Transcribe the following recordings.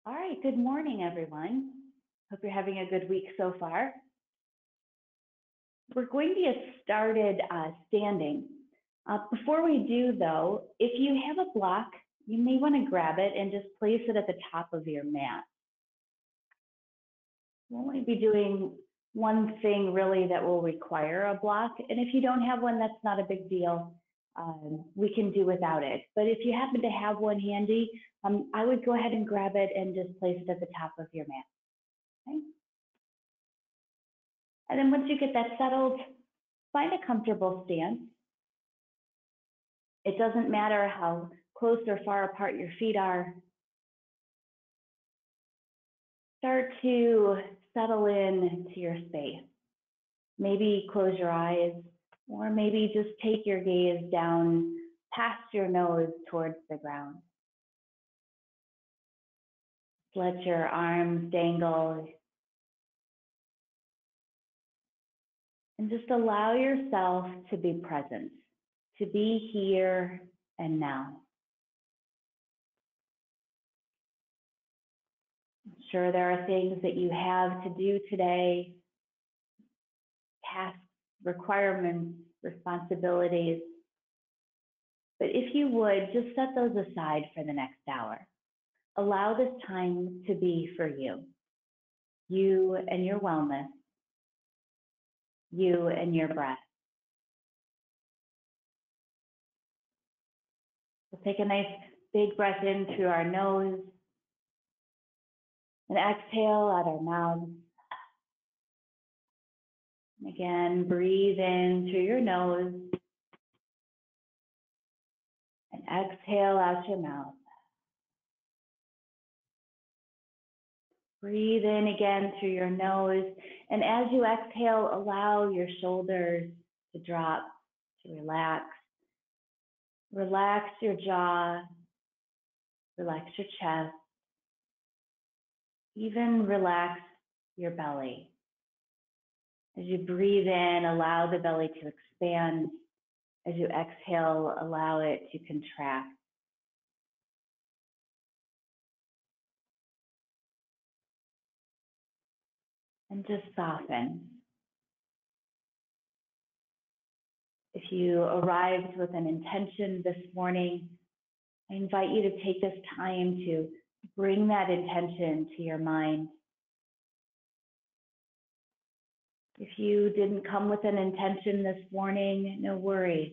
All right, good morning, everyone. Hope you're having a good week so far. We're going to get started standing. Before we do, though, if you have a block, you may want to grab it and just place it at the top of your mat. We'll only be doing one thing really that will require a block, and if you don't have one, that's not a big deal. We can do without it. But if you happen to have one handy, I would go ahead and grab it and just place it at the top of your mat. Okay? And then once you get that settled, find a comfortable stance. It doesn't matter how close or far apart your feet are. Start to settle in to your space. Maybe close your eyes, or maybe just take your gaze down past your nose towards the ground. Let your arms dangle. And just allow yourself to be present, to be here and now. I'm sure there are things that you have to do today, tasks, requirements, responsibilities. But if you would, just set those aside for the next hour. Allow this time to be for you and your wellness, you and your breath. We'll take a nice big breath in through our nose and exhale out our mouths. And again, breathe in through your nose and exhale out your mouth. Breathe in again through your nose, and as you exhale, allow your shoulders to drop, to relax. Relax your jaw, relax your chest, even relax your belly. As you breathe in, allow the belly to expand. As you exhale, allow it to contract. And just soften. If you arrived with an intention this morning, I invite you to take this time to bring that intention to your mind. If you didn't come with an intention this morning, no worries.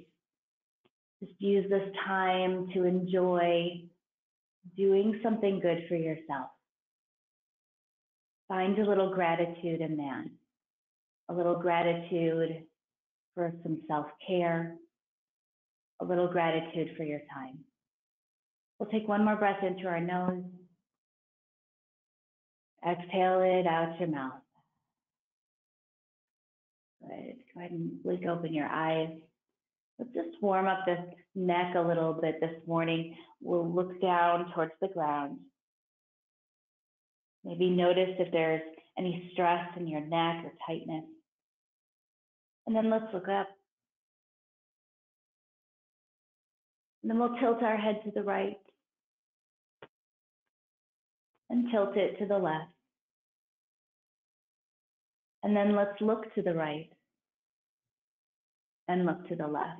Just use this time to enjoy doing something good for yourself. Find a little gratitude in that, a little gratitude for some self-care, a little gratitude for your time. We'll take one more breath into our nose. Exhale it out your mouth. Good. Go ahead and blink open your eyes. Let's just warm up the neck a little bit this morning. We'll look down towards the ground. Maybe notice if there's any stress in your neck or tightness. And then let's look up. And then we'll tilt our head to the right and tilt it to the left. And then let's look to the right and look to the left.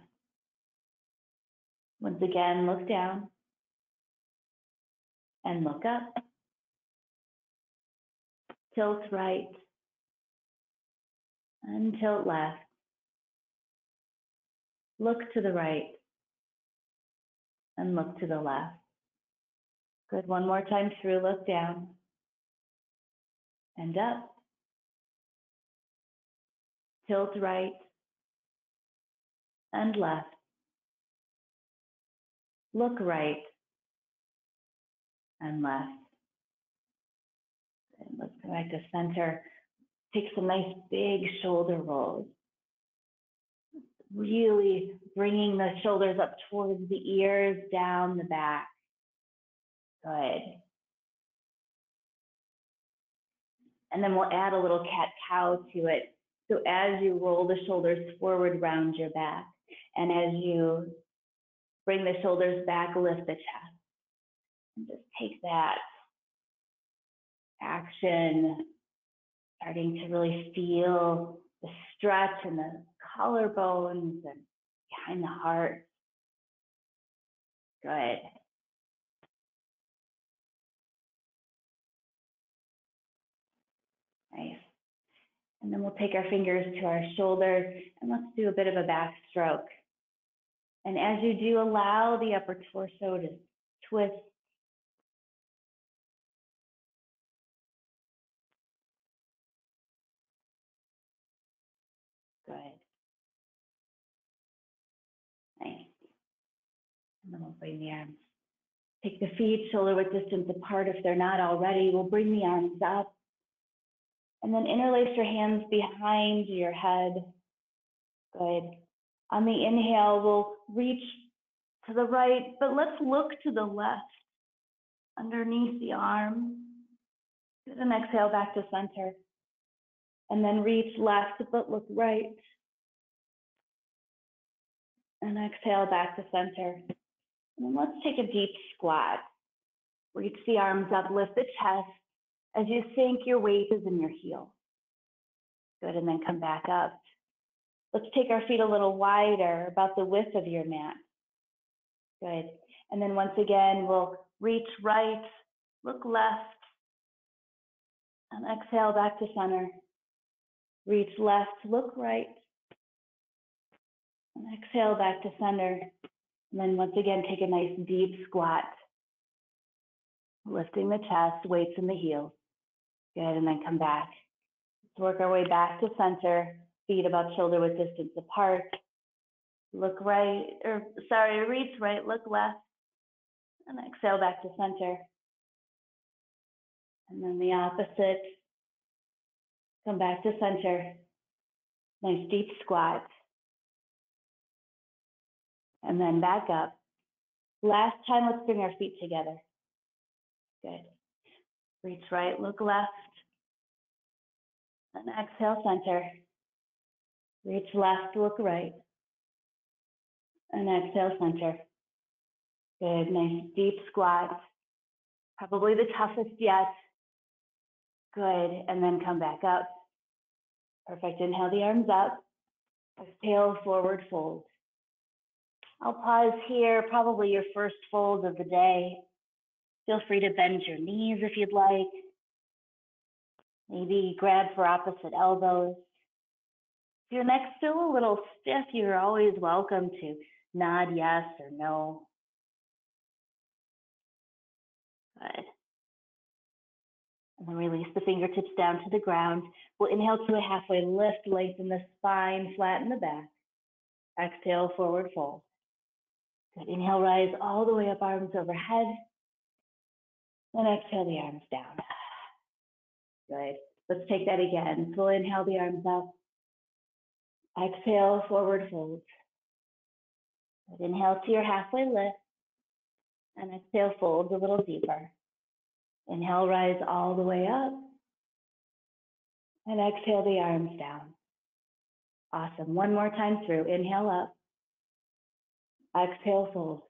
Once again, look down and look up. Tilt right and tilt left. Look to the right and look to the left. Good. One more time through. Look down and up. Tilt right and left. Look right and left. And let's go back to center. Take some nice big shoulder rolls. Really bringing the shoulders up towards the ears, down the back. Good. And then we'll add a little cat-cow to it. So as you roll the shoulders forward, round your back. And as you bring the shoulders back, lift the chest. And just take that action, starting to really feel the stretch in the collarbones and behind the heart. Good. Nice. And then we'll take our fingers to our shoulders and let's do a bit of a backstroke. And as you do, allow the upper torso to twist. Good. Nice. And then we'll bring the arms. Take the feet shoulder width distance apart if they're not already. We'll bring the arms up. And then interlace your hands behind your head. Good. On the inhale, we'll reach to the right, but let's look to the left, underneath the arm. Good, and exhale back to center. And then reach left, but look right. And exhale back to center. And then let's take a deep squat. Reach the arms up, lift the chest. As you sink, your weight is in your heel. Good, and then come back up. Let's take our feet a little wider, about the width of your mat. Good. And then once again, we'll reach right, look left, and exhale back to center. Reach left, look right, and exhale back to center. And then once again, take a nice deep squat, lifting the chest, weights in the heels. Good, and then come back. Let's work our way back to center, feet about shoulder width distance apart. Look right, reach right, look left, and exhale back to center. And then the opposite, come back to center. Nice deep squat. And then back up. Last time, let's bring our feet together. Good. Reach right, look left, and exhale center. Reach left, look right, and exhale center. Good, nice deep squat. Probably the toughest yet. Good, and then come back up. Perfect, inhale the arms up. Exhale, forward fold. I'll pause here, probably your first fold of the day. Feel free to bend your knees if you'd like. Maybe grab for opposite elbows. If your neck's still a little stiff, you're always welcome to nod yes or no. Good. And then release the fingertips down to the ground. We'll inhale to a halfway lift, lengthen the spine, flatten the back. Exhale, forward fold. Good. Inhale, rise all the way up, arms overhead. And exhale the arms down. Good. Let's take that again. So we'll inhale the arms up. Exhale, forward fold. Good. Inhale to your halfway lift. And exhale, fold a little deeper. Inhale, rise all the way up. And exhale the arms down. Awesome. One more time through. Inhale up. Exhale, fold.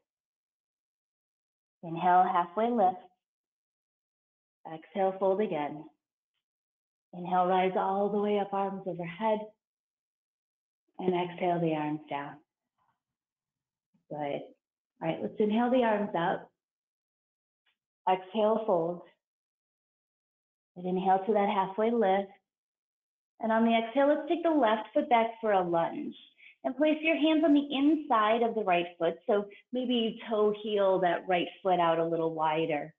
Inhale, halfway lift. Exhale, fold again. Inhale, rise all the way up, arms overhead. And exhale the arms down. Good. All right, let's inhale the arms up. Exhale, fold. And inhale to that halfway lift. And on the exhale, let's take the left foot back for a lunge. And place your hands on the inside of the right foot. So maybe you toe heel that right foot out a little wider.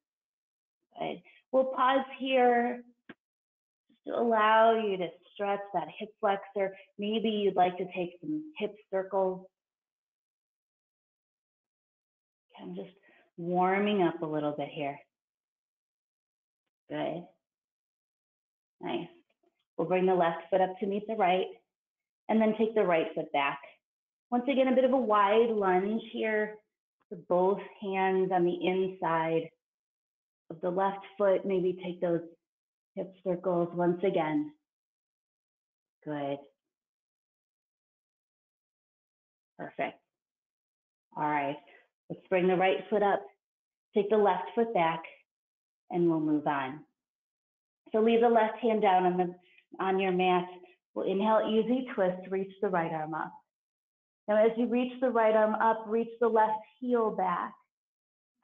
Good. We'll pause here just to allow you to stretch that hip flexor. Maybe you'd like to take some hip circles. I'm just warming up a little bit here. Good. Nice. We'll bring the left foot up to meet the right, and then take the right foot back. Once again, a bit of a wide lunge here. So both hands on the inside of the left foot. Maybe take those hip circles once again. Good. Perfect. All right. Let's bring the right foot up. Take the left foot back, and we'll move on. So leave the left hand down on your mat. We'll inhale, easy twist, reach the right arm up. Now as you reach the right arm up, reach the left heel back.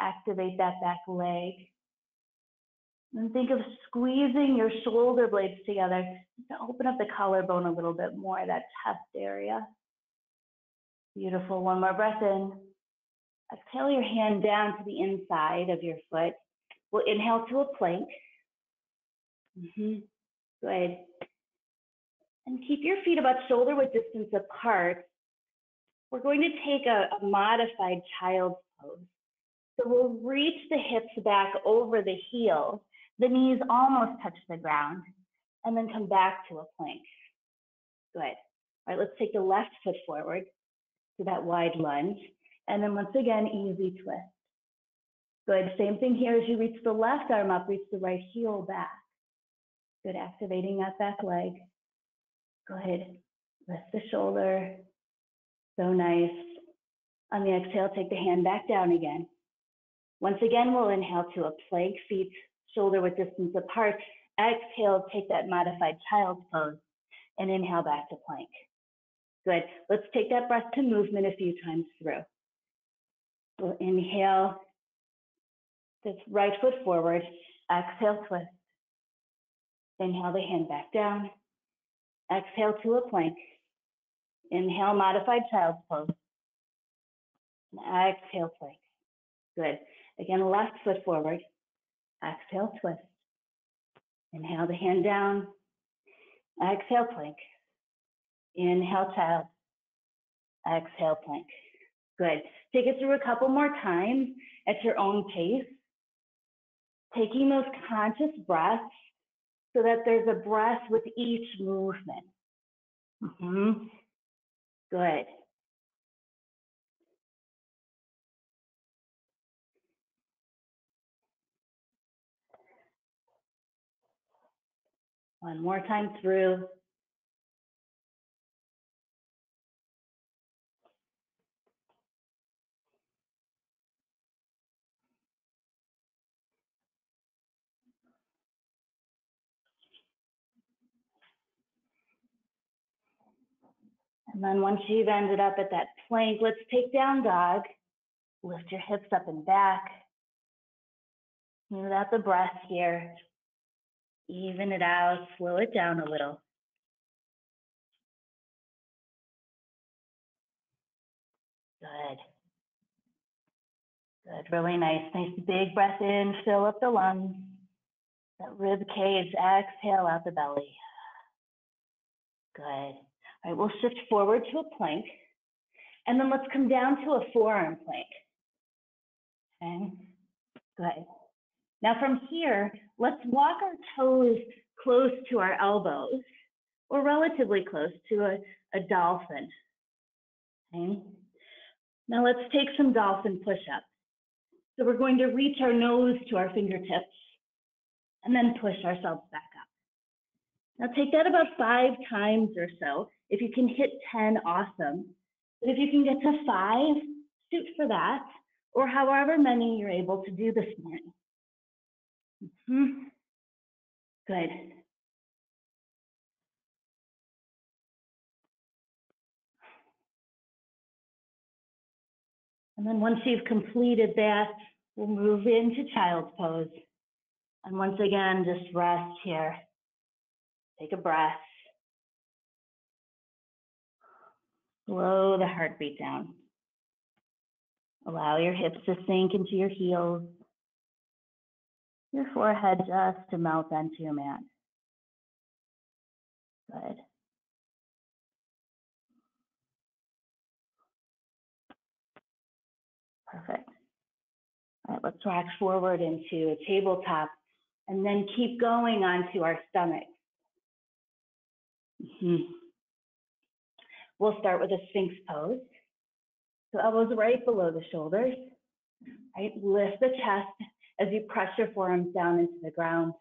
Activate that back leg. And think of squeezing your shoulder blades together to open up the collarbone a little bit more, that chest area. Beautiful, one more breath in. Exhale your hand down to the inside of your foot. We'll inhale to a plank. Good. And keep your feet about shoulder width distance apart. We're going to take a modified child's pose. So we'll reach the hips back over the heels. The knees almost touch the ground. And then come back to a plank. Good. All right, let's take the left foot forward to that wide lunge. And then once again, easy twist. Good. Same thing here as you reach the left arm up, reach the right heel back. Good. Activating that back leg. Good. Lift the shoulder. So nice. On the exhale, take the hand back down again. Once again, we'll inhale to a plank, feet shoulder width distance apart. Exhale, take that modified child's pose and inhale back to plank. Good. Let's take that breath to movement a few times through. We'll inhale, this right foot forward. Exhale, twist. Inhale the hand back down. Exhale to a plank. Inhale, modified child's pose. And exhale, plank. Good. Again, left foot forward. Exhale, twist. Inhale the hand down. Exhale, plank. Inhale, child. Exhale, plank. Good. Take it through a couple more times at your own pace. Taking those conscious breaths so that there's a breath with each movement. Good. One more time through. And then once you've ended up at that plank, let's take down dog. Lift your hips up and back. Smooth out the breath here. Even it out, slow it down a little. Good. Good, really nice. Nice big breath in, fill up the lungs. That rib cage, exhale out the belly. Good. All right, we'll shift forward to a plank. And then let's come down to a forearm plank. Okay, good. Now from here, let's walk our toes close to our elbows, or relatively close to a dolphin. Okay. Now let's take some dolphin push-ups. So we're going to reach our nose to our fingertips and then push ourselves back up. Now take that about 5 times or so. If you can hit 10, awesome. But if you can get to 5, shoot for that, or however many you're able to do this morning. Good. And then once you've completed that, we'll move into child's pose. And once again, just rest here. Take a breath. Slow the heartbeat down. Allow your hips to sink into your heels. Your forehead just to melt onto your mat. Good. Perfect. All right, let's rock forward into a tabletop and then keep going onto our stomach. We'll start with a Sphinx pose. So elbows right below the shoulders. Right, lift the chest as you press your forearms down into the ground.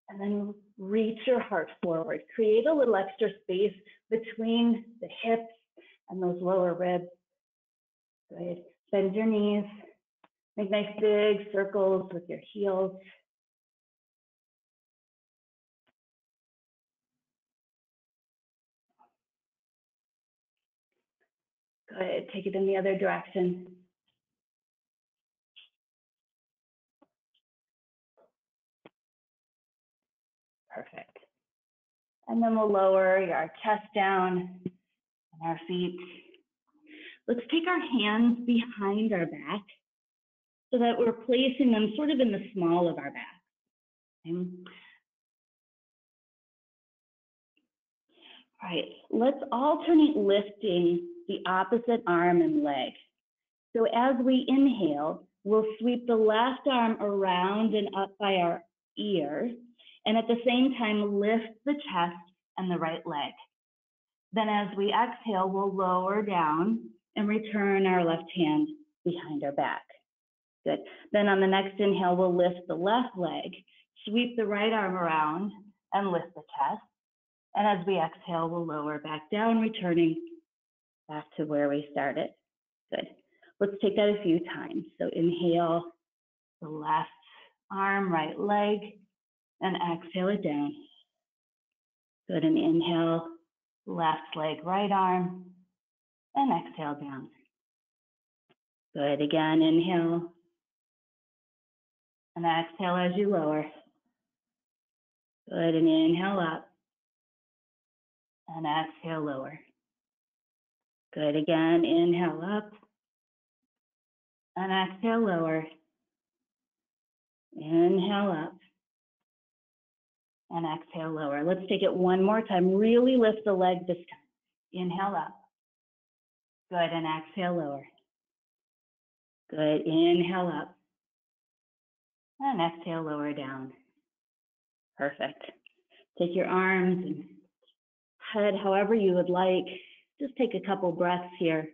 And then reach your heart forward. Create a little extra space between the hips and those lower ribs. Good. Bend your knees. Make nice big circles with your heels. Good, take it in the other direction. Perfect. And then we'll lower our chest down and our feet. Let's take our hands behind our back so that we're placing them sort of in the small of our back. Okay. All right, let's alternate lifting the opposite arm and leg. So as we inhale, we'll sweep the left arm around and up by our ear, and at the same time, lift the chest and the right leg. Then as we exhale, we'll lower down and return our left hand behind our back. Good. Then on the next inhale, we'll lift the left leg, sweep the right arm around, and lift the chest. And as we exhale, we'll lower back down, returning back to where we started. Good. Let's take that a few times. So inhale, the left arm, right leg, and exhale it down. Good, and inhale, left leg, right arm, and exhale down. Good, again, inhale, and exhale as you lower. Good, and inhale up, and exhale lower. Good, again, inhale up, and exhale lower. Inhale up, and exhale lower. Let's take it one more time. Really lift the leg this time. Inhale up. Good, and exhale lower. Good, inhale up. And exhale, lower down. Perfect. Take your arms and head however you would like. Just take a couple breaths here.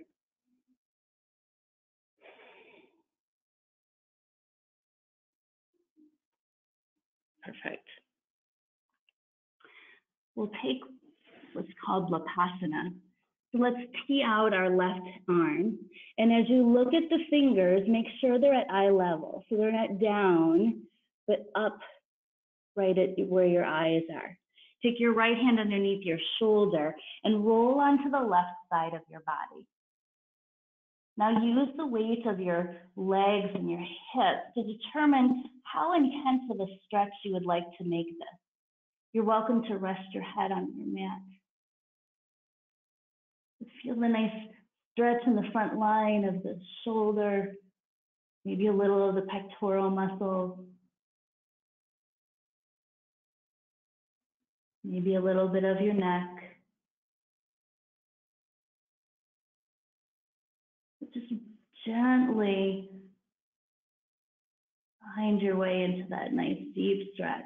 Perfect. We'll take what's called Vipassana. So let's tee out our left arm. And as you look at the fingers, make sure they're at eye level. So they're not down, but up right at where your eyes are. Take your right hand underneath your shoulder and roll onto the left side of your body. Now use the weight of your legs and your hips to determine how intense of a stretch you would like to make this. You're welcome to rest your head on your mat. Feel the nice stretch in the front line of the shoulder, maybe a little of the pectoral muscle, maybe a little bit of your neck. Just gently find your way into that nice deep stretch.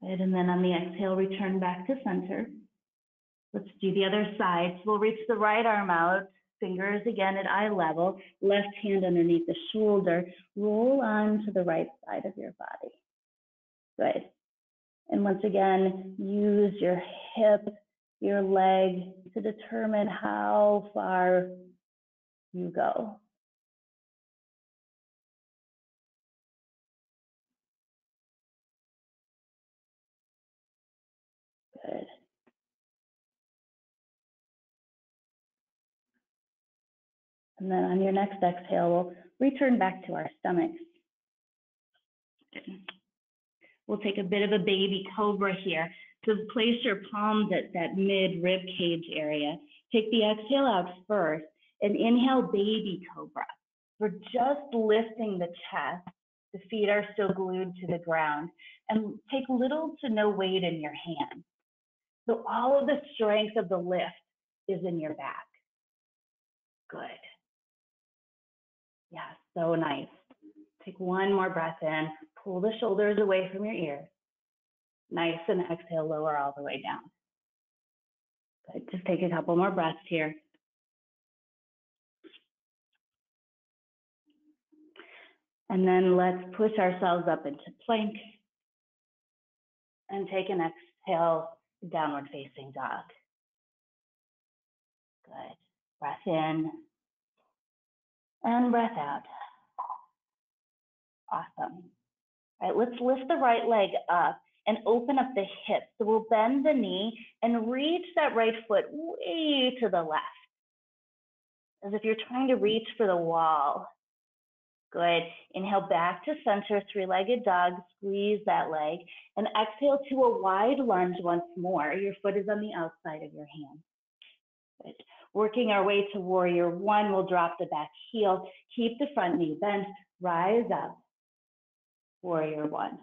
Good. And then on the exhale, return back to center. Let's do the other side. So we'll reach the right arm out, fingers again at eye level, left hand underneath the shoulder, roll on to the right side of your body. Good. And once again, use your hip, your leg to determine how far you go. Good. And then on your next exhale, we'll return back to our stomachs. We'll take a bit of a baby cobra here. So place your palms at that mid rib cage area. Take the exhale out first and inhale baby cobra. We're just lifting the chest. The feet are still glued to the ground. And take little to no weight in your hand. So all of the strength of the lift is in your back. Good. Yeah, so nice. Take one more breath in. Pull the shoulders away from your ears. Nice, and exhale, lower all the way down. Good, just take a couple more breaths here. And then let's push ourselves up into plank. And take an exhale, downward facing dog. Good, breath in. And breath out. Awesome. All right, let's lift the right leg up and open up the hips. So we'll bend the knee and reach that right foot way to the left, as if you're trying to reach for the wall. Good. Inhale back to center, three-legged dog. Squeeze that leg. And exhale to a wide lunge once more. Your foot is on the outside of your hand. Good. Working our way to warrior one, we'll drop the back heel. Keep the front knee bent. Rise up. Warrior one.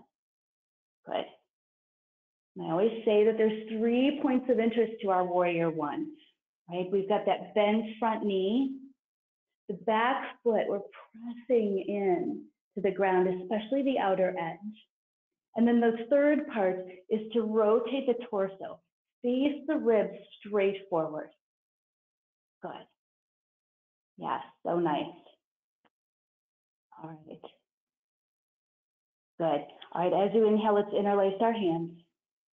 Good. And I always say that there's 3 points of interest to our warrior one, right? We've got that bent front knee. The back foot, we're pressing in to the ground, especially the outer edge. And then the third part is to rotate the torso. Face the ribs straight forward. Good. Yes, so nice. All right. Good. All right, as you inhale, let's interlace our hands.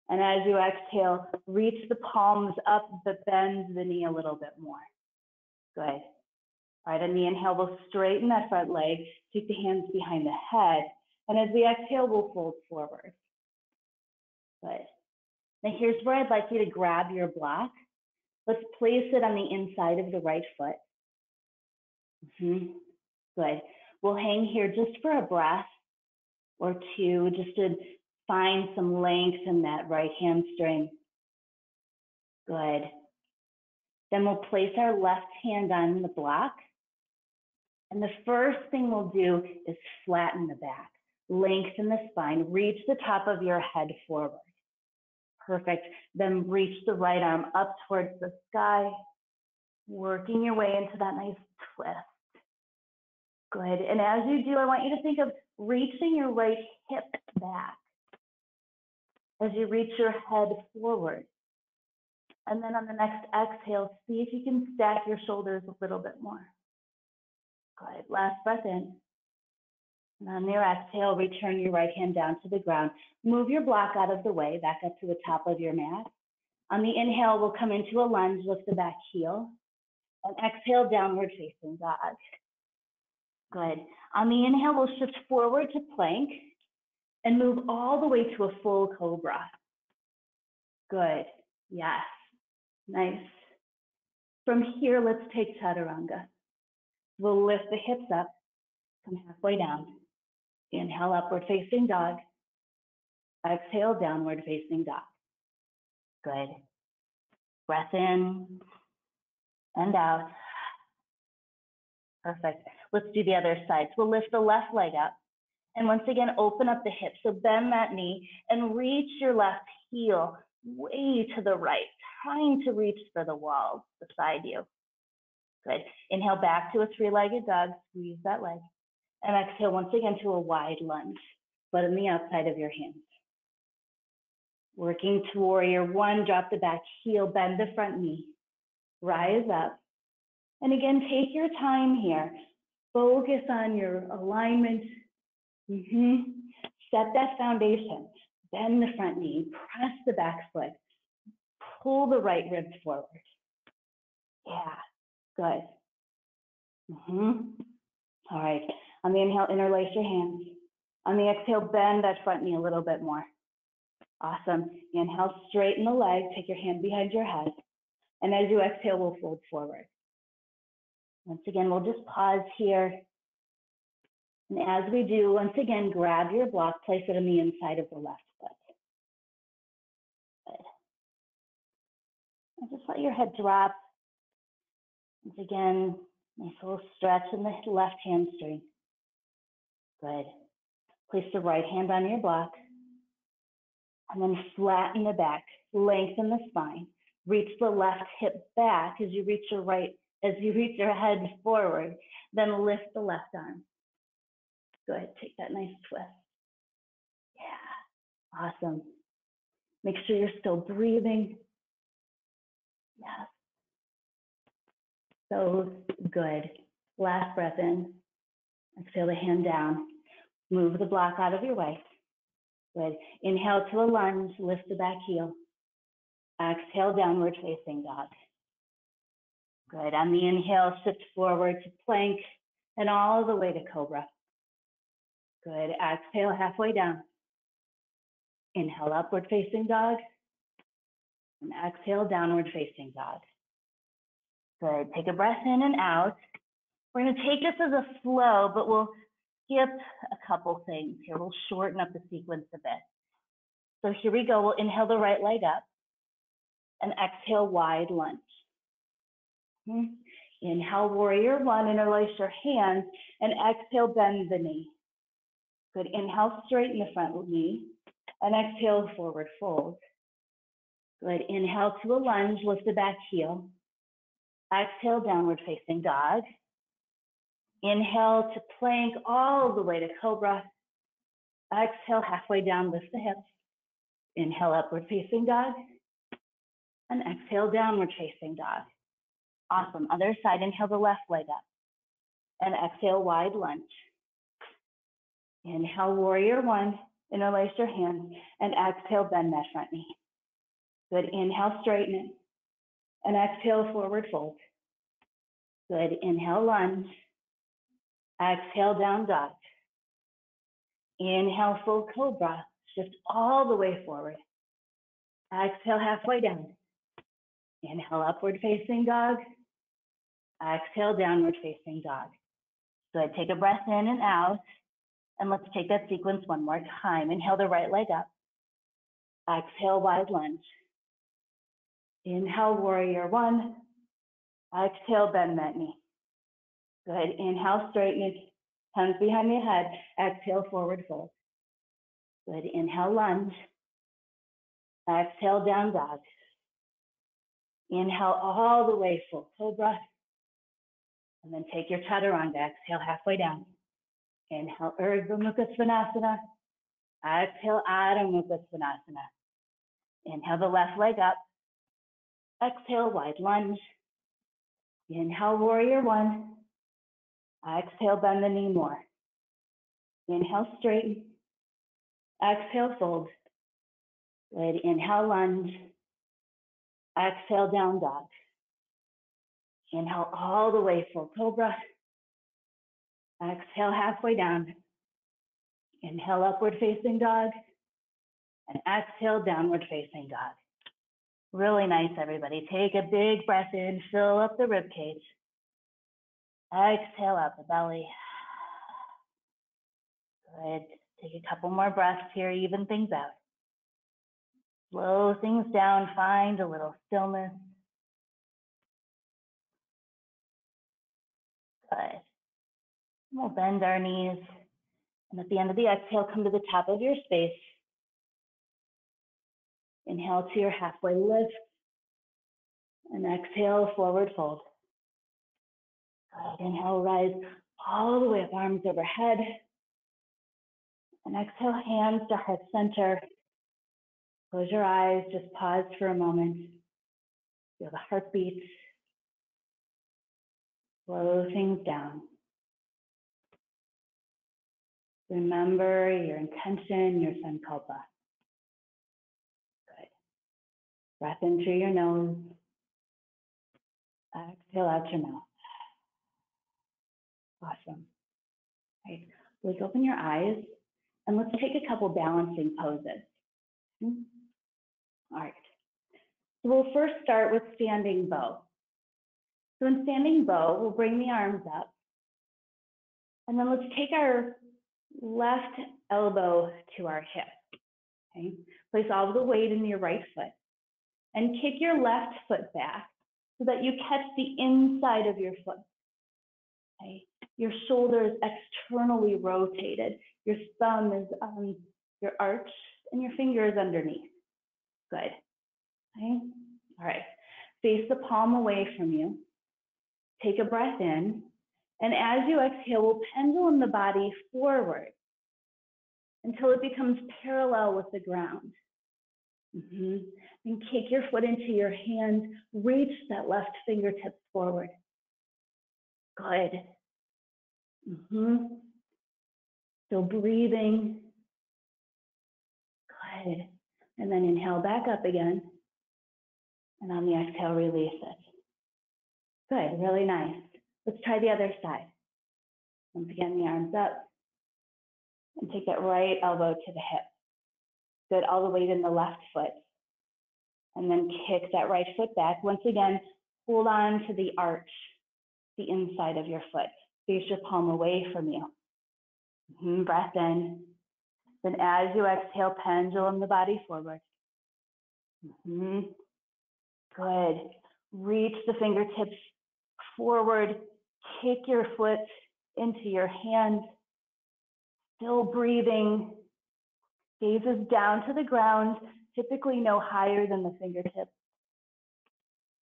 And as you exhale, reach the palms up, but bend the knee a little bit more. Good. All right, on the inhale, we'll straighten that front leg, take the hands behind the head, and as we exhale, we'll fold forward. Good. Now here's where I'd like you to grab your block. Let's place it on the inside of the right foot. Good. We'll hang here just for a breath or two, just to find some length in that right hamstring. Good. Then we'll place our left hand on the block. And the first thing we'll do is flatten the back, lengthen the spine, reach the top of your head forward. Perfect. Then reach the right arm up towards the sky, working your way into that nice twist. Good. And as you do, I want you to think of reaching your right hip back as you reach your head forward. And then on the next exhale, see if you can stack your shoulders a little bit more. Good. Last breath in. And on your exhale, return your right hand down to the ground. Move your block out of the way, back up to the top of your mat. On the inhale, we'll come into a lunge, lift the back heel, and exhale, downward facing dog. Good. On the inhale, we'll shift forward to plank and move all the way to a full cobra. Good. Yes. Nice. From here, let's take chaturanga. We'll lift the hips up, come halfway down. Inhale, upward facing dog. Exhale, downward facing dog. Good. Breath in and out. Perfect. Let's do the other side. So we'll lift the left leg up. And once again, open up the hips. So bend that knee and reach your left heel way to the right, trying to reach for the walls beside you. Good. Inhale back to a three-legged dog. Squeeze that leg. And exhale once again to a wide lunge, but on the outside of your hands. Working to warrior one, drop the back heel, bend the front knee. Rise up. And again, take your time here. Focus on your alignment. Set that foundation. Bend the front knee. Press the back foot. Pull the right ribs forward. Yeah, good. All right. On the inhale, interlace your hands. On the exhale, bend that front knee a little bit more. Awesome. Inhale, straighten the leg. Take your hand behind your head. And as you exhale, we'll fold forward. Once again, we'll just pause here. And as we do, once again, grab your block, place it on the inside of the left foot. Good. And just let your head drop. Once again, nice little stretch in the left hamstring. Good. Place the right hand on your block. And then flatten the back, lengthen the spine. Reach the left hip back as you reach your your head forward. Then lift the left arm. Good. Take that nice twist. Yeah. Awesome. Make sure you're still breathing. Yes. So good. Last breath in. Exhale the hand down. Move the block out of your way. Good. Inhale to a lunge. Lift the back heel. Exhale, downward facing dog. Good. On the inhale, shift forward to plank and all the way to cobra. Good. Exhale, halfway down. Inhale, upward facing dog. And exhale, downward facing dog. Good. Take a breath in and out. We're going to take this as a flow, but we'll skip a couple things here. We'll shorten up the sequence a bit. So here we go. We'll inhale the right leg up and exhale, wide lunge. Inhale, warrior one, interlace your hands, and exhale, bend the knee. Good. Inhale, straighten the front knee, and exhale, forward fold. Good. Inhale to a lunge, lift the back heel. Exhale, downward facing dog. Inhale to plank all the way to cobra. Exhale, halfway down, lift the hips. Inhale, upward facing dog. And exhale, downward facing dog. Awesome. Other side, inhale the left leg up. And exhale, wide lunge. Inhale, warrior one, interlace your hands, and exhale, bend that front knee. Good. Inhale, straighten it. And exhale, forward fold. Good. Inhale, lunge. Exhale, down dog. Inhale, full cobra. Shift all the way forward. Exhale, halfway down. Inhale, upward facing dog. Exhale, downward facing dog. Good. Take a breath in and out. And let's take that sequence one more time. Inhale the right leg up. Exhale, wide lunge. Inhale, warrior one. Exhale, bend that knee. Good. Inhale, straighten it. Hands behind your head. Exhale, forward fold. Good. Inhale, lunge. Exhale, down dog. Inhale all the way, full cobra. And then take your chaturanga. Exhale, halfway down. Inhale, Urdhva Mukha Svanasana. Exhale, Adho Mukha Svanasana. Inhale the left leg up. Exhale, wide lunge. Inhale, warrior one. Exhale, bend the knee more. Inhale, straighten. Exhale, fold. Good. Inhale, lunge. Exhale, down dog. Inhale all the way, full cobra. Exhale, halfway down. Inhale, upward facing dog. And exhale, downward facing dog. Really nice, everybody. Take a big breath in, fill up the rib cage. Exhale out the belly. Good. Take a couple more breaths here, even things out. Slow things down, find a little stillness. Good. We'll bend our knees. And at the end of the exhale, come to the top of your space. Inhale to your halfway lift. And exhale, forward fold. Good. Inhale, rise all the way up, arms overhead. And exhale, hands to heart center. Close your eyes, just pause for a moment. Feel the heartbeat. Slow things down. Remember your intention, your sankalpa. Good. Breath in through your nose. Exhale out your mouth. Awesome. Right. Let's open your eyes and let's take a couple balancing poses. All right. So we'll first start with standing bow. So in standing bow, we'll bring the arms up. And then let's take our left elbow to our hip. Okay? Place all of the weight in your right foot. And kick your left foot back so that you catch the inside of your foot. Okay? Your shoulder is externally rotated. Your thumb is on your arch and your finger is underneath. Good. Okay? All right. Face the palm away from you. Take a breath in. And as you exhale, we'll pendulum the body forward until it becomes parallel with the ground. And kick your foot into your hand. Reach that left fingertip forward. Good. Still breathing. Good. And then inhale back up again. And on the exhale, release it. Good, really nice. Let's try the other side. Once again, the arms up. And take that right elbow to the hip. Good, all the weight in the left foot. And then kick that right foot back. Once again, hold on to the arch, the inside of your foot. Face your palm away from you. Breath in. Then as you exhale, pendulum the body forward. Good. Reach the fingertips forward. Kick your foot into your hand. Still breathing. Gazes down to the ground, typically no higher than the fingertips.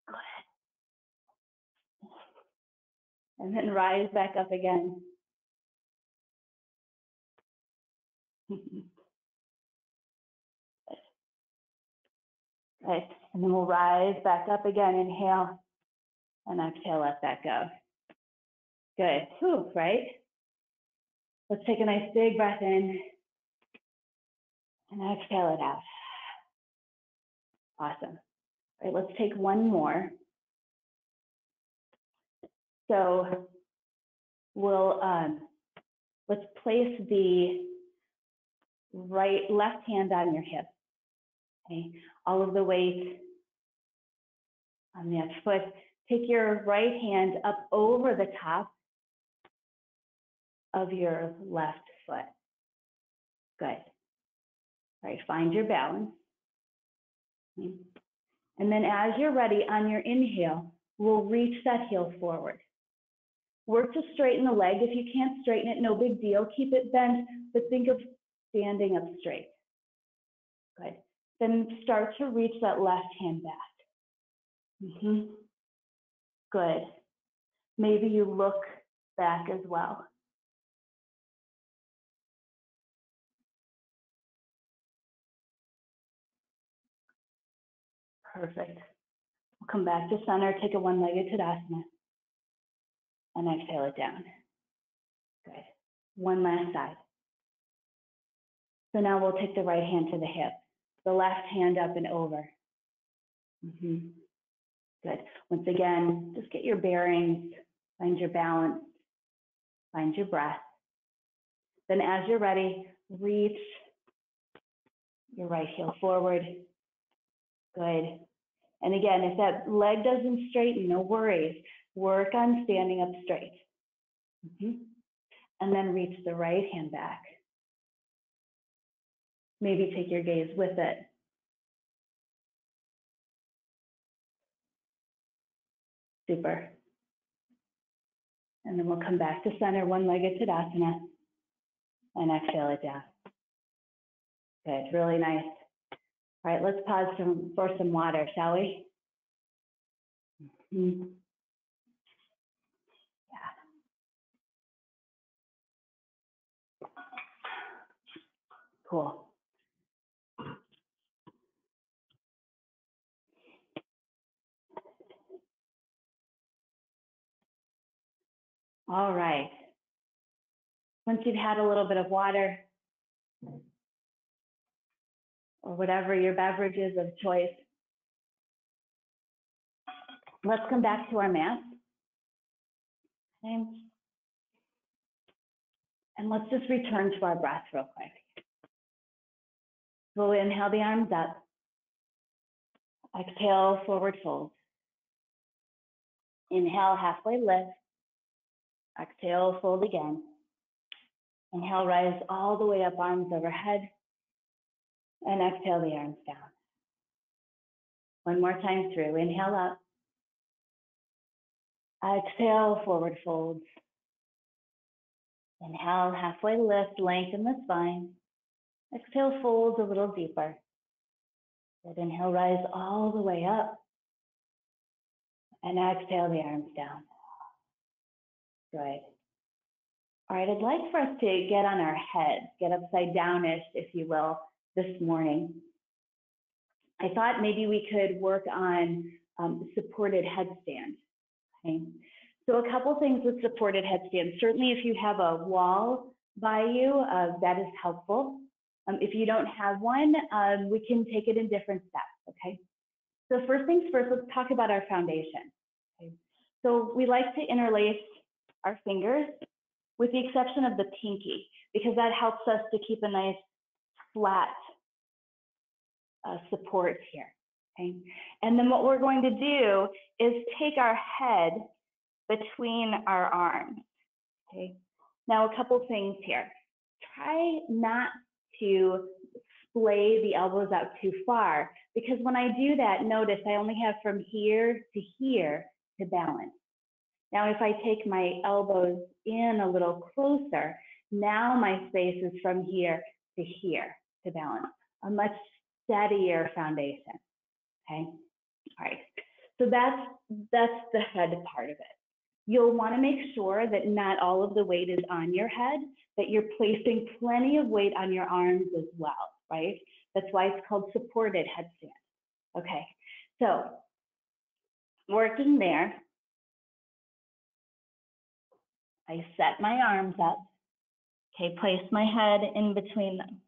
Good. And then rise back up again. Good. And then we'll rise back up again. Inhale and exhale, let that go. Good. Whew, right? Let's take a nice big breath in and exhale it out. Awesome. All right, let's take one more. So we'll let's place the left hand on your hip. Okay, all of the weight on that foot. Take your right hand up over the top of your left foot. Good. All right, find your balance. Okay. And then as you're ready, on your inhale, we'll reach that heel forward. Work to straighten the leg. If you can't straighten it, no big deal. Keep it bent, but think of standing up straight. Good. Then start to reach that left hand back. Good. Maybe you look back as well. Perfect. We'll come back to center, take a one-legged Tadasana, and exhale it down. Good. One last side. So now we'll take the right hand to the hip, the left hand up and over. Good. Once again, just get your bearings, find your balance, find your breath. Then as you're ready, reach your right heel forward. Good. And again, if that leg doesn't straighten, no worries. Work on standing up straight. And then reach the right hand back. Maybe take your gaze with it. Super. And then we'll come back to center, one-legged Tadasana, and exhale it down. Good, really nice. All right, let's pause for some water, shall we? Yeah. Cool. All right. Once you've had a little bit of water, or whatever your beverage is of choice, let's come back to our mat. Okay. And let's just return to our breath real quick. We'll inhale the arms up. Exhale, forward fold. Inhale, halfway lift. Exhale, fold again. Inhale, rise all the way up, arms overhead. And exhale the arms down. One more time through. Inhale up. Exhale, forward fold. Inhale, halfway lift, lengthen the spine. Exhale, fold a little deeper. Good. Inhale, rise all the way up. And exhale the arms down. Good. All right, I'd like for us to get on our heads, get upside downish, if you will, this morning. I thought maybe we could work on supported headstand. Okay. So a couple things with supported headstand. Certainly if you have a wall by you, that is helpful. If you don't have one, we can take it in different steps, okay? So first things first, let's talk about our foundation. Okay. So we like to interlace our fingers with the exception of the pinky, because that helps us to keep a nice flat support here, okay? And then what we're going to do is take our head between our arms, okay? Now, a couple things here. Try not to splay the elbows out too far, because when I do that, notice I only have from here to balance. Now, if I take my elbows in a little closer, now my space is from here to balance, a much steadier foundation, okay? All right, so that's the head part of it. You'll want to make sure that not all of the weight is on your head, that you're placing plenty of weight on your arms as well, right? That's why it's called supported headstand. Okay, so working there, I set my arms up, okay, place my head in between them,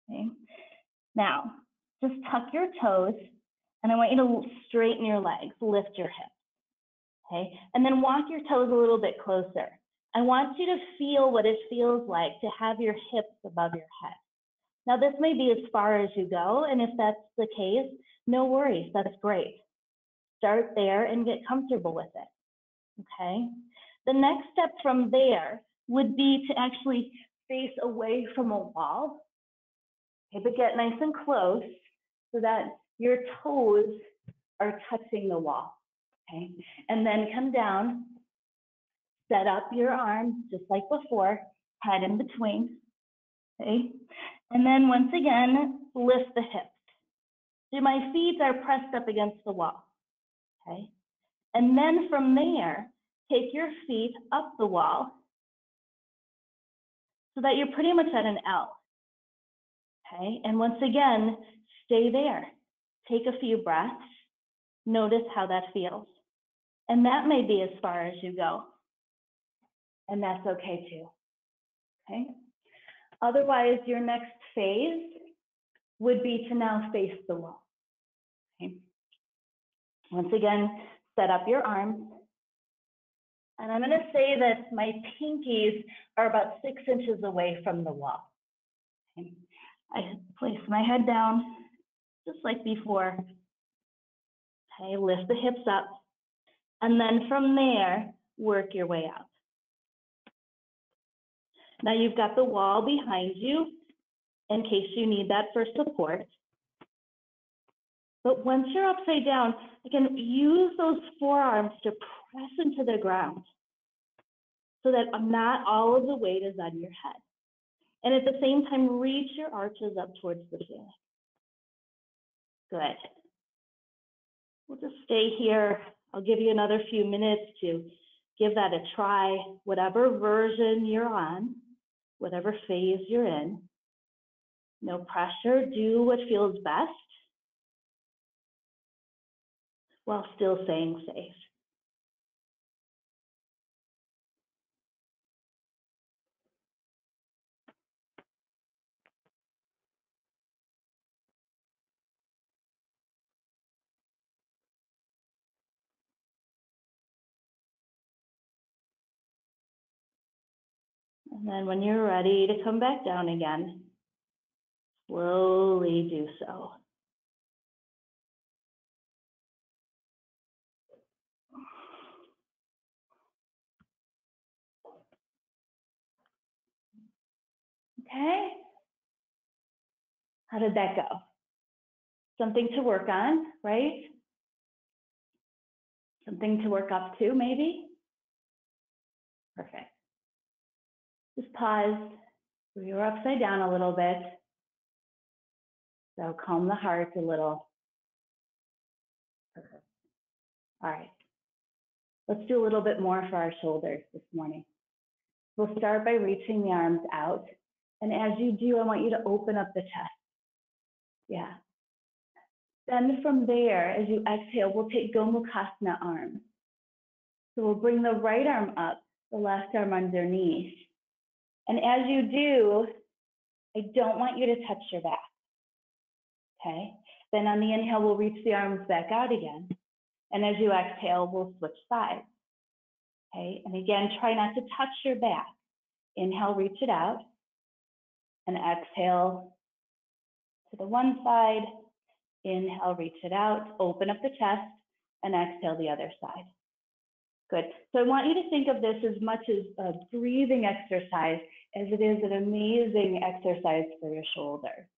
okay? Now, just tuck your toes, and I want you to straighten your legs, lift your hips. Okay, and then walk your toes a little bit closer. I want you to feel what it feels like to have your hips above your head. Now, this may be as far as you go, and if that's the case, no worries, that's great. Start there and get comfortable with it, okay? The next step from there would be to actually face away from a wall, okay, but get nice and close so that your toes are touching the wall. Okay, and then come down, set up your arms just like before, head in between, okay? And then once again, lift the hips. So my feet are pressed up against the wall, okay? And then from there, take your feet up the wall so that you're pretty much at an L, okay? And once again, stay there. Take a few breaths. Notice how that feels. And that may be as far as you go. And that's okay too, okay? Otherwise, your next phase would be to now face the wall, okay? Once again, set up your arms. And I'm gonna say that my pinkies are about 6 inches away from the wall, okay? I place my head down, just like before, okay? Lift the hips up, and then from there, work your way up. Now you've got the wall behind you in case you need that for support. But once you're upside down, again, use those forearms to press into the ground so that not all of the weight is on your head. And at the same time, reach your arches up towards the ceiling. Good. We'll just stay here. I'll give you another few minutes to give that a try, whatever version you're on, whatever phase you're in. No pressure, do what feels best while still staying safe. And then when you're ready to come back down again, slowly do so. Okay. How did that go? Something to work on, right? Something to work up to, maybe? Perfect. Just pause. We were upside down a little bit. So calm the heart a little. Perfect. All right. Let's do a little bit more for our shoulders this morning. We'll start by reaching the arms out. And as you do, I want you to open up the chest. Yeah. Then from there, as you exhale, we'll take Gomukhasana arms. So we'll bring the right arm up, the left arm underneath. And as you do, I don't want you to touch your back, okay? Then on the inhale, we'll reach the arms back out again. And as you exhale, we'll switch sides, okay? And again, try not to touch your back. Inhale, reach it out. And exhale to the one side. Inhale, reach it out, open up the chest, and exhale the other side. Good. So I want you to think of this as much as a breathing exercise as it is an amazing exercise for your shoulder.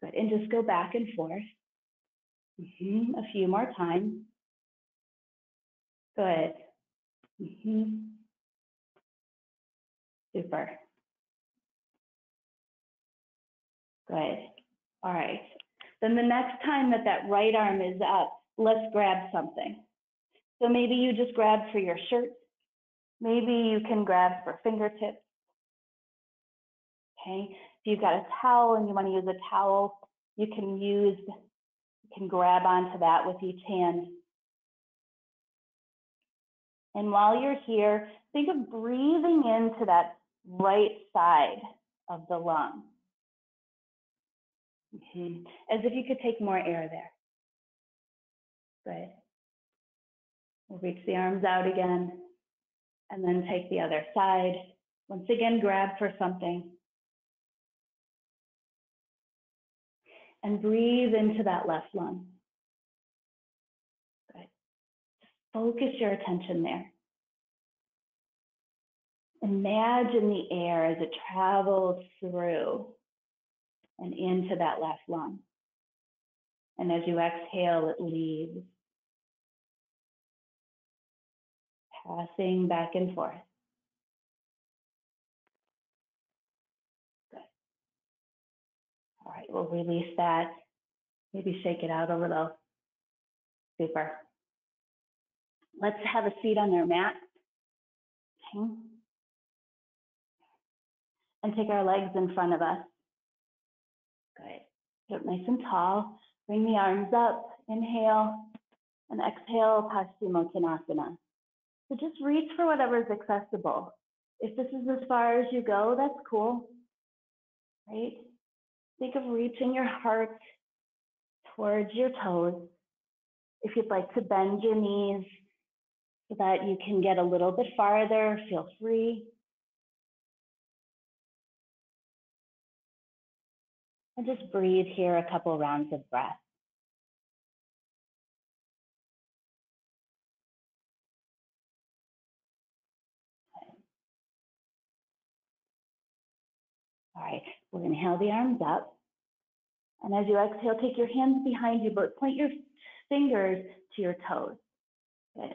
Good. And just go back and forth. A few more times. Good. Super. Good. All right. Then the next time that that right arm is up, let's grab something. So maybe you just grab for your shirt. Maybe you can grab for fingertips. Okay. If you've got a towel and you want to use a towel, you can grab onto that with each hand. And while you're here, think of breathing into that right side of the lung. As if you could take more air there. Good. We'll reach the arms out again, and then take the other side. Once again, grab for something. And breathe into that left lung. Good. Focus your attention there. Imagine the air as it travels through and into that left lung. And as you exhale, it leaves, passing back and forth. Good. All right, we'll release that. Maybe shake it out a little. Super. Let's have a seat on our mat. Okay. And take our legs in front of us. Good. Get nice and tall. Bring the arms up. Inhale and exhale, Paschimottanasana. So just reach for whatever is accessible. If this is as far as you go, that's cool. Right? Think of reaching your heart towards your toes. If you'd like to bend your knees so that you can get a little bit farther, feel free. And just breathe here a couple rounds of breath. All right, we'll inhale the arms up. And as you exhale, take your hands behind you, but point your fingers to your toes. Good.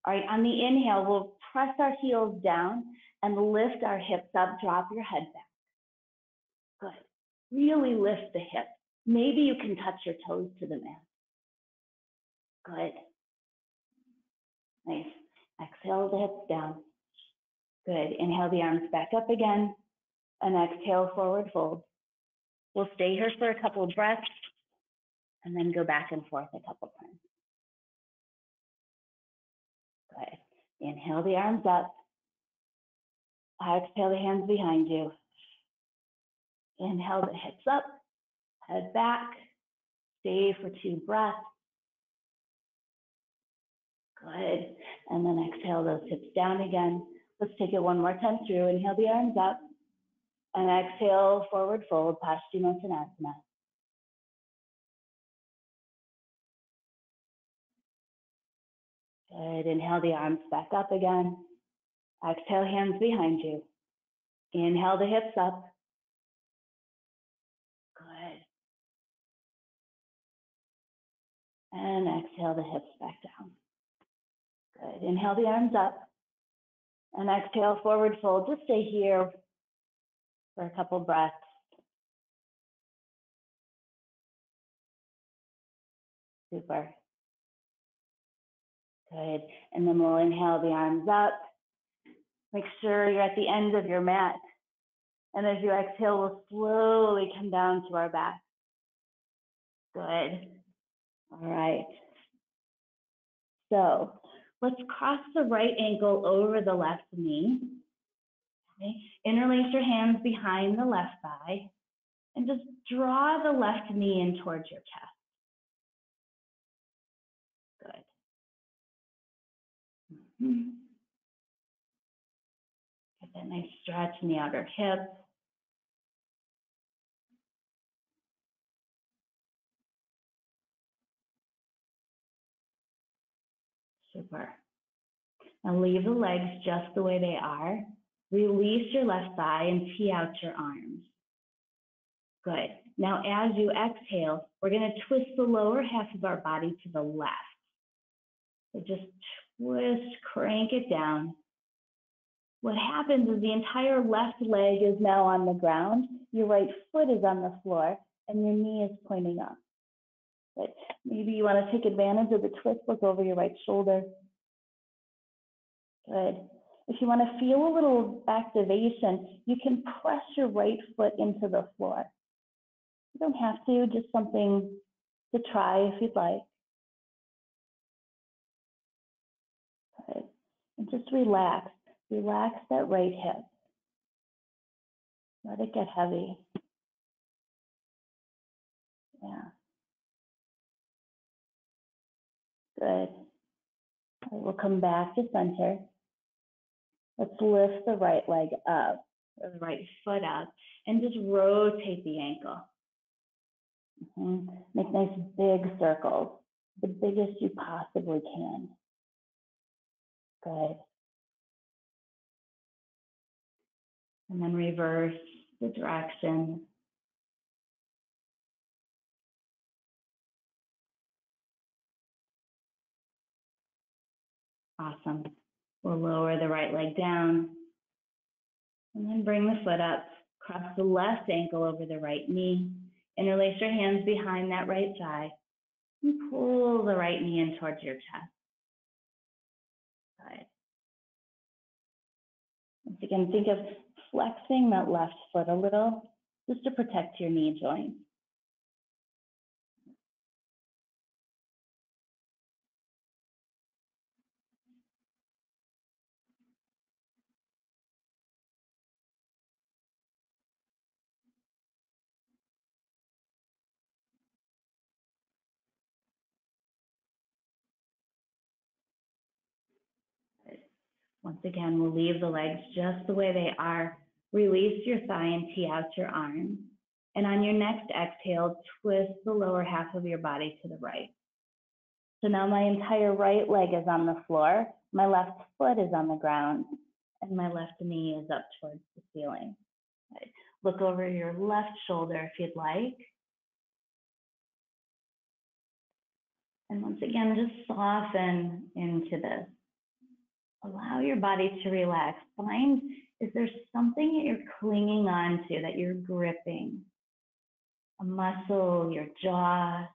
All right, on the inhale, we'll press our heels down and lift our hips up, drop your head back. Good. Really lift the hips. Maybe you can touch your toes to the mat. Good. Nice. Exhale the hips down. Good. Inhale the arms back up again. And exhale, forward fold. We'll stay here for a couple of breaths and then go back and forth a couple times. Good. Inhale the arms up. Exhale the hands behind you. Inhale the hips up, head back. Stay for 2 breaths. Good. And then exhale those hips down again. Let's take it one more time through. Inhale the arms up. And exhale, forward fold, Paschimottanasana. Good. Inhale the arms back up again. Exhale, hands behind you. Inhale the hips up. Good. And exhale the hips back down. Good. Inhale the arms up. And exhale, forward fold. Just stay here for a couple breaths. Super. Good. And then we'll inhale the arms up. Make sure you're at the end of your mat. And as you exhale, we'll slowly come down to our back. Good. All right. So let's cross the right ankle over the left knee. Okay. Interlace your hands behind the left thigh and just draw the left knee in towards your chest. Good. Get that nice stretch in the outer hip. Super. Now leave the legs just the way they are. Release your left thigh and tee out your arms. Good. Now as you exhale, we're going to twist the lower half of our body to the left. So just twist, crank it down. What happens is the entire left leg is now on the ground, your right foot is on the floor, and your knee is pointing up. But maybe you want to take advantage of the twist, look over your right shoulder. Good. If you want to feel a little activation, you can press your right foot into the floor. You don't have to, just something to try if you'd like. Good. And just relax. Relax that right hip. Let it get heavy. Yeah. Good. All right, we'll come back to center. Let's lift the right leg up, or the right foot up, and just rotate the ankle. Make nice big circles, the biggest you possibly can. Good. And then reverse the direction. Awesome. We'll lower the right leg down and then bring the foot up. Cross the left ankle over the right knee. Interlace your hands behind that right thigh and pull the right knee in towards your chest. Good. Once again, think of flexing that left foot a little just to protect your knee joint. Once again, we'll leave the legs just the way they are. Release your thigh and tee out your arms. And on your next exhale, twist the lower half of your body to the right. So now my entire right leg is on the floor, my left foot is on the ground, and my left knee is up towards the ceiling. Right. Look over your left shoulder if you'd like. And once again, just soften into this. Allow your body to relax. Find, is there something that you're clinging on to, that you're gripping? A muscle, your jaw.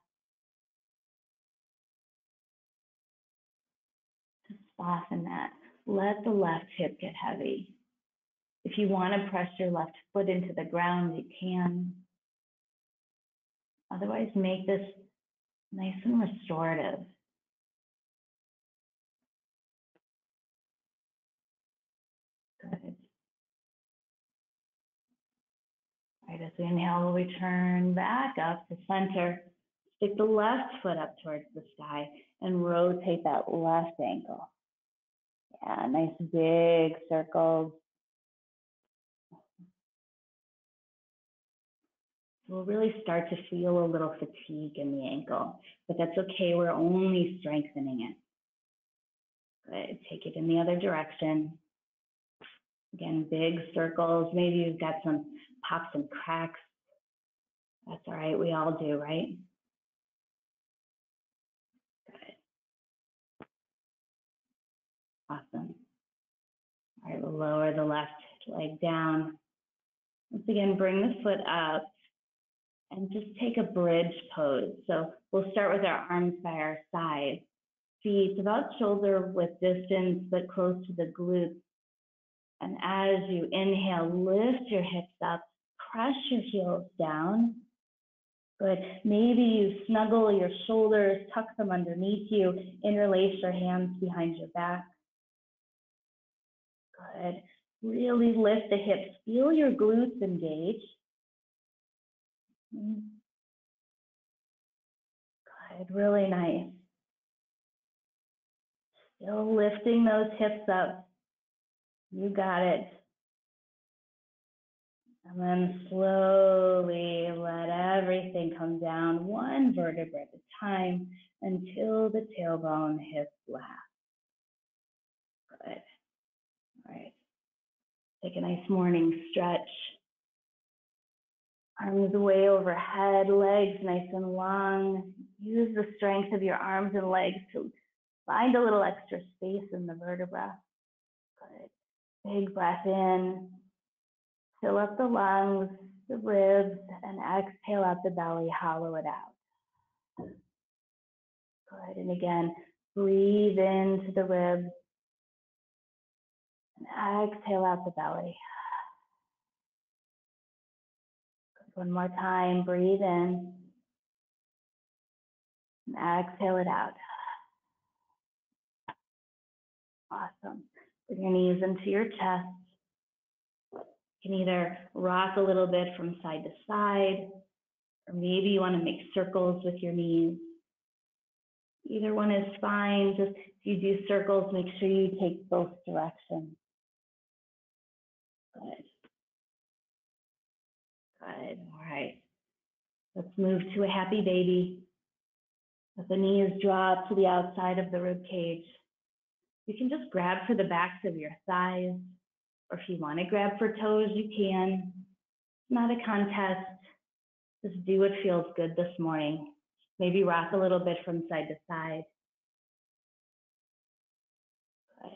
Just soften that. Let the left hip get heavy. If you want to press your left foot into the ground, you can. Otherwise, make this nice and restorative. Good. All right, as we inhale, we'll return back up to center. Stick the left foot up towards the sky and rotate that left ankle. Yeah, nice big circles. We'll really start to feel a little fatigue in the ankle, but that's okay. We're only strengthening it. Good. Take it in the other direction. Again, big circles. Maybe you've got some pops and cracks. That's all right. We all do, right? Good. Awesome. All right, we'll lower the left leg down. Once again, bring the foot up and just take a bridge pose. So we'll start with our arms by our sides. Feet about shoulder width distance, but close to the glutes. And as you inhale, lift your hips up, press your heels down. Good. Maybe you snuggle your shoulders, tuck them underneath you, interlace your hands behind your back. Good. Really lift the hips. Feel your glutes engage. Good. Really nice. Still lifting those hips up. You got it. And then slowly let everything come down one vertebra at a time until the tailbone hits flat. Good. All right. Take a nice morning stretch. Arms way overhead, legs nice and long. Use the strength of your arms and legs to find a little extra space in the vertebra. Good. Big breath in. Fill up the lungs, the ribs, and exhale out the belly, hollow it out. Good. And again, breathe into the ribs and exhale out the belly. Good. One more time, breathe in and exhale it out. Awesome. Bring your knees into your chest. You can either rock a little bit from side to side, or maybe you want to make circles with your knees. Either one is fine. Just if you do circles, make sure you take both directions. Good. Good. All right. Let's move to a happy baby. Let the knees drop to the outside of the rib cage. You can just grab for the backs of your thighs, or if you want to grab for toes, you can. It's not a contest. Just do what feels good this morning. Maybe rock a little bit from side to side. Good.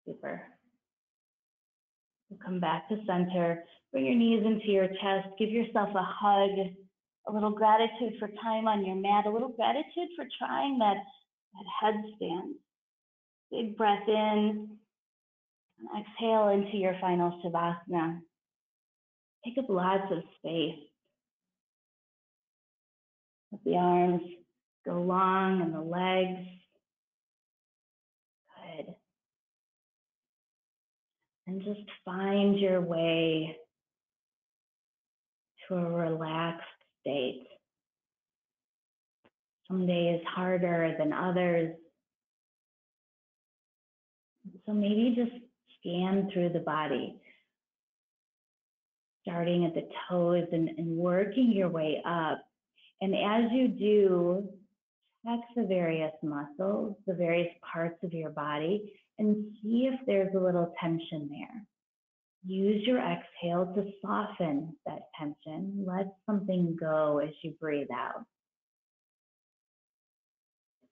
Super. We'll come back to center. Bring your knees into your chest. Give yourself a hug. A little gratitude for time on your mat. A little gratitude for trying that headstand. Big breath in. And exhale into your final Shavasana. Take up lots of space. Let the arms go long and the legs. Good. And just find your way to a relaxed state. Some days harder than others. So maybe just scan through the body, starting at the toes and working your way up. And as you do, check the various muscles, the various parts of your body, and see if there's a little tension there. Use your exhale to soften that tension. Let something go as you breathe out.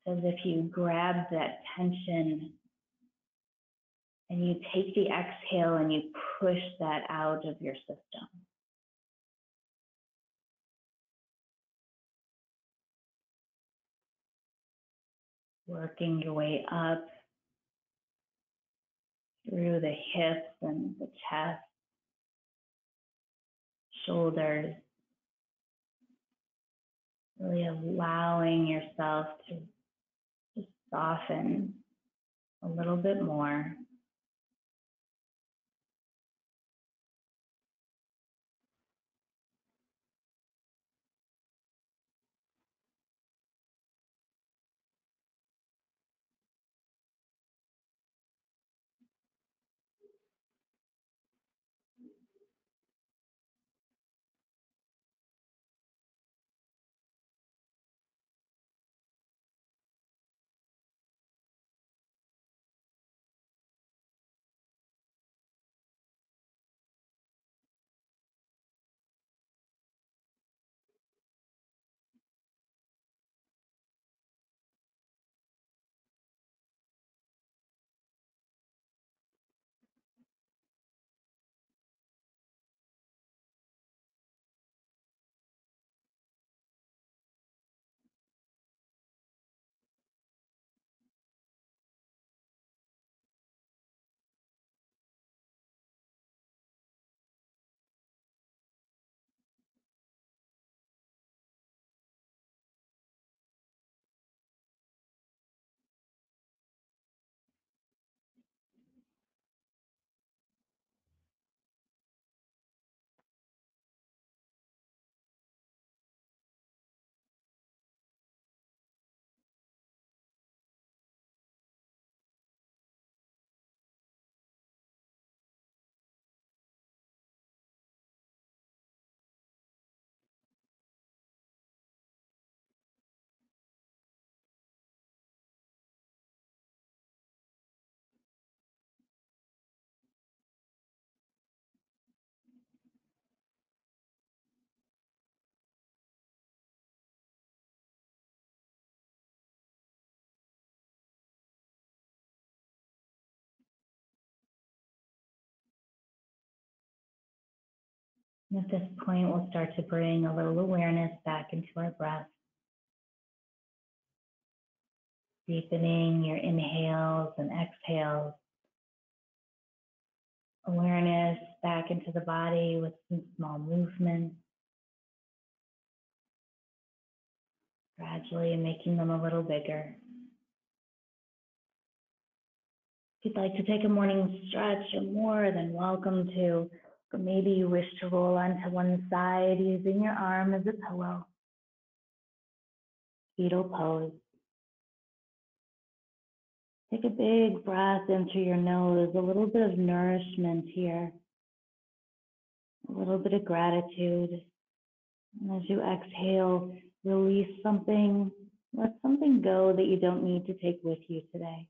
It's as if you grab that tension and you take the exhale and you push that out of your system. Working your way up through the hips and the chest, shoulders, really allowing yourself to just soften a little bit more. At this point, we'll start to bring a little awareness back into our breath, deepening your inhales and exhales. Awareness back into the body with some small movements, gradually making them a little bigger. If you'd like to take a morning stretch, you're more than welcome to, or maybe you wish to roll onto one side using your arm as a pillow. Fetal pose. Take a big breath in through your nose, a little bit of nourishment here, a little bit of gratitude. And as you exhale, release something, let something go that you don't need to take with you today.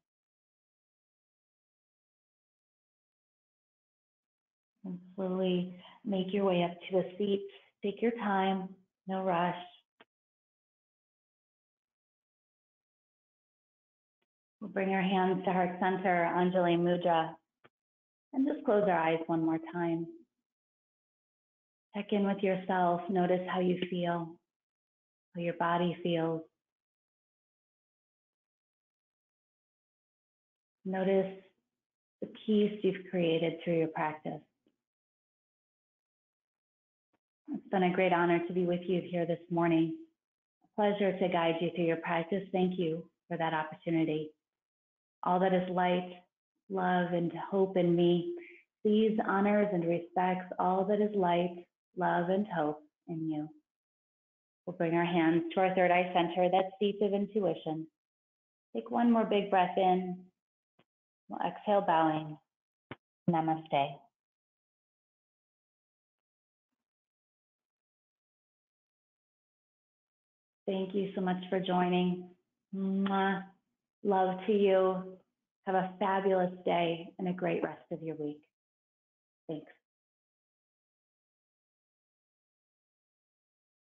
And slowly make your way up to a seat. Take your time, no rush. We'll bring our hands to heart center, Anjali Mudra, and just close our eyes one more time. Check in with yourself. Notice how you feel, how your body feels. Notice the peace you've created through your practice. It's been a great honor to be with you here this morning. A pleasure to guide you through your practice. Thank you for that opportunity. All that is light, love, and hope in me sees, honors, and respects all that is light, love, and hope in you. We'll bring our hands to our third eye center, that seat of intuition. Take one more big breath in. We'll exhale, bowing. Namaste. Thank you so much for joining. Mwah. Love to you. Have a fabulous day and a great rest of your week. Thanks.